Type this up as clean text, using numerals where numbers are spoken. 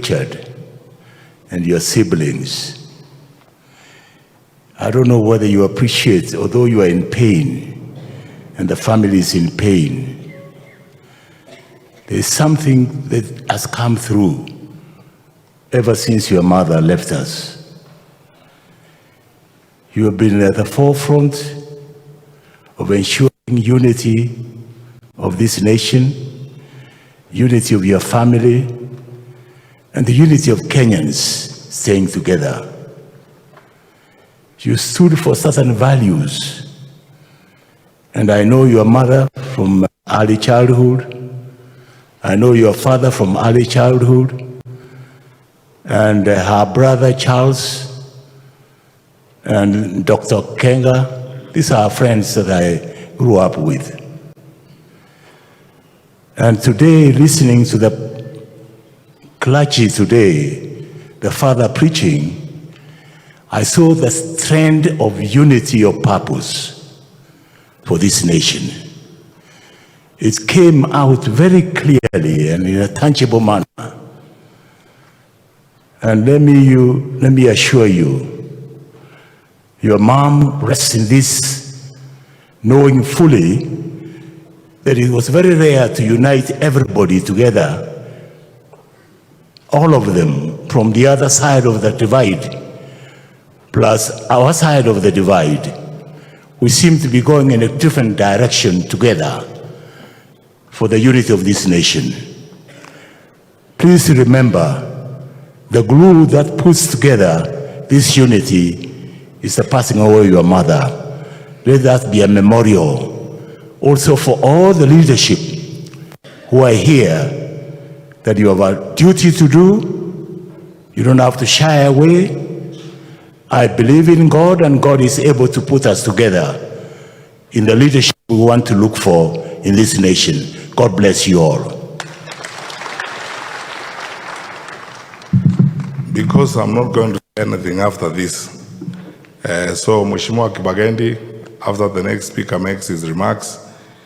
Richard and your siblings. I don't know whether you appreciate, although you are in pain and the family is in pain, there's something that has come through ever since your mother left us. You have been at the forefront of ensuring unity of this nation, unity of your family, and the unity of Kenyans staying together. You stood for certain values, and I know your mother from early childhood, I know your father from early childhood, and her brother Charles, and Dr. Kenga. These are friends that I grew up with. And today, listening to the clergy today, the father preaching, I saw the trend of unity of purpose for this nation. It came out very clearly and in a tangible manner. And let me assure you, your mom rests in this, knowing fully that it was very rare to unite everybody together, all of them from the other side of the divide, plus our side of the divide. We seem to be going in a different direction together for the unity of this nation. Please remember, the glue that puts together this unity is the passing away of your mother. Let that be a memorial also for all the leadership who are here, that you have a duty to do. You don't have to shy away. I believe in God, and God is able to put us together in the leadership we want to look for in this nation. God bless you all. Because I'm not going to say anything after this, so Mheshimiwa Kibagendi, after the next speaker makes his remarks,